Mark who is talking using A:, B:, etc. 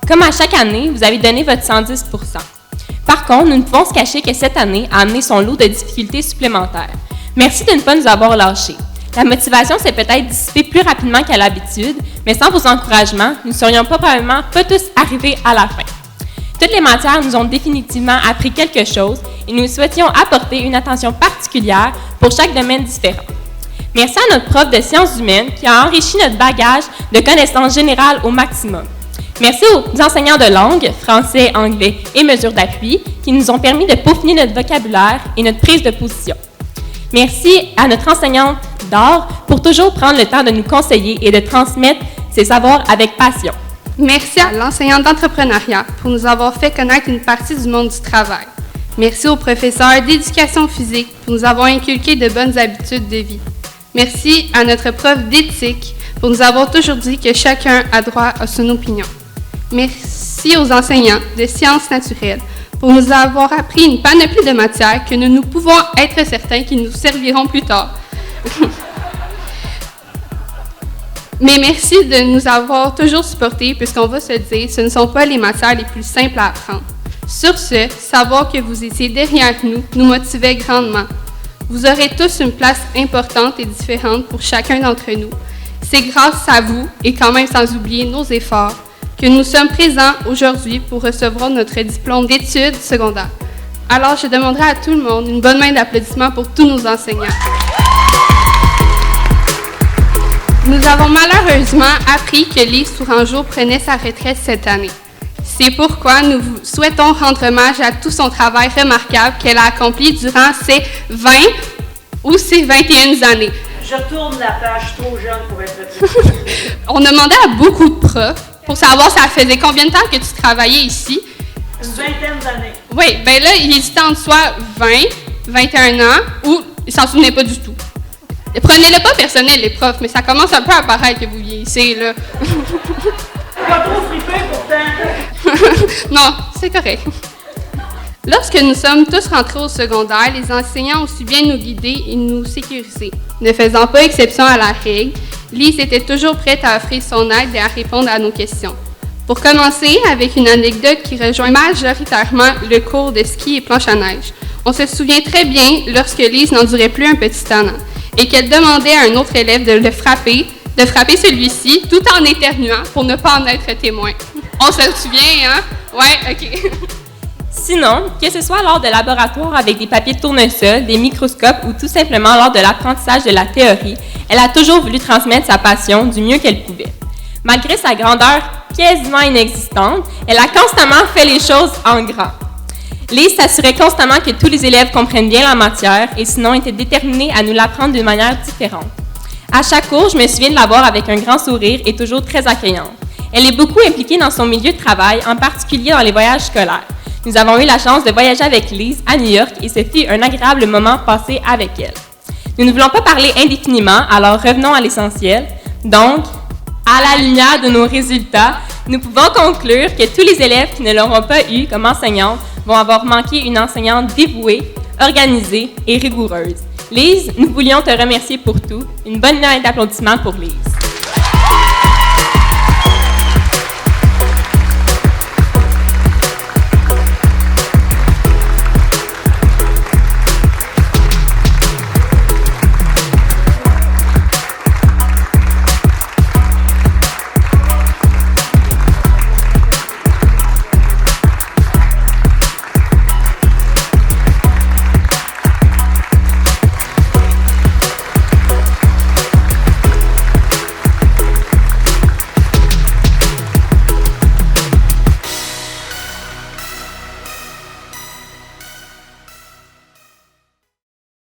A: Comme à chaque année, vous avez donné votre 110 %. Par contre, nous ne pouvons se cacher que cette année a amené son lot de difficultés supplémentaires. Merci de ne pas nous avoir lâchés. La motivation s'est peut-être dissipée plus rapidement qu'à l'habitude, mais sans vos encouragements, nous ne serions probablement pas tous arrivés à la fin. Toutes les matières nous ont définitivement appris quelque chose et nous souhaitions apporter une attention particulière pour chaque domaine différent. Merci à notre prof de sciences humaines qui a enrichi notre bagage de connaissances générales au maximum. Merci aux enseignants de langue, français, anglais et mesures d'appui, qui nous ont permis de peaufiner notre vocabulaire et notre prise de position. Merci à notre enseignante d'art pour toujours prendre le temps de nous conseiller et de transmettre ses savoirs avec passion.
B: Merci à l'enseignante d'entrepreneuriat pour nous avoir fait connaître une partie du monde du travail. Merci aux professeurs d'éducation physique pour nous avoir inculqué de bonnes habitudes de vie. Merci à notre prof d'éthique pour nous avoir toujours dit que chacun a droit à son opinion. Merci aux enseignants de sciences naturelles pour nous avoir appris une panoplie de matières que nous pouvons être certains qu'ils nous serviront plus tard. Mais merci de nous avoir toujours supportés, puisqu'on va se dire, ce ne sont pas les matières les plus simples à apprendre. Sur ce, savoir que vous étiez derrière nous motivait grandement. Vous aurez tous une place importante et différente pour chacun d'entre nous. C'est grâce à vous, et quand même sans oublier nos efforts, que nous sommes présents aujourd'hui pour recevoir notre diplôme d'études secondaires. Alors, je demanderai à tout le monde une bonne main d'applaudissements pour tous nos enseignants. Nous avons malheureusement appris que Lise Tourangeau prenait sa retraite cette année. C'est pourquoi nous souhaitons rendre hommage à tout son travail remarquable qu'elle a accompli durant ses 20 ou ses 21 années.
C: Je tourne la page, trop jeune pour être
B: On demandait à beaucoup de profs pour savoir ça faisait combien de temps que tu travaillais ici.
C: Une vingtaine d'années.
B: Oui, bien là, il hésitait entre soit 20, 21 ans ou il s'en souvenait pas du tout. Prenez-le pas personnel, les profs, mais ça commence un peu à paraître que vous vieillissez, là.
C: Pas trop frippé, pourtant.
B: Non, c'est correct. Lorsque nous sommes tous rentrés au secondaire, les enseignants ont su bien nous guider et nous sécuriser. Ne faisant pas exception à la règle, Lise était toujours prête à offrir son aide et à répondre à nos questions. Pour commencer, avec une anecdote qui rejoint majoritairement le cours de ski et planche à neige. On se souvient très bien lorsque Lise n'endurait plus un petit tannant et qu'elle demandait à un autre élève de frapper celui-ci tout en éternuant pour ne pas en être témoin. On se souvient, hein? Ouais, OK.
A: Sinon, que ce soit lors de laboratoires avec des papiers de tournesol, des microscopes ou tout simplement lors de l'apprentissage de la théorie, elle a toujours voulu transmettre sa passion du mieux qu'elle pouvait. Malgré sa grandeur quasiment inexistante, elle a constamment fait les choses en grand. Lise s'assurait constamment que tous les élèves comprennent bien la matière et sinon était déterminée à nous l'apprendre d'une manière différente. À chaque cours, je me souviens de la voir avec un grand sourire et toujours très accueillante. Elle est beaucoup impliquée dans son milieu de travail, en particulier dans les voyages scolaires. Nous avons eu la chance de voyager avec Lise à New York et ce fut un agréable moment passé avec elle. Nous ne voulons pas parler indéfiniment, alors revenons à l'essentiel. Donc, à la lumière de nos résultats, nous pouvons conclure que tous les élèves qui ne l'auront pas eu comme enseignante vont avoir manqué une enseignante dévouée, organisée et rigoureuse. Lise, nous voulions te remercier pour tout. Une bonne main d'applaudissements pour Lise.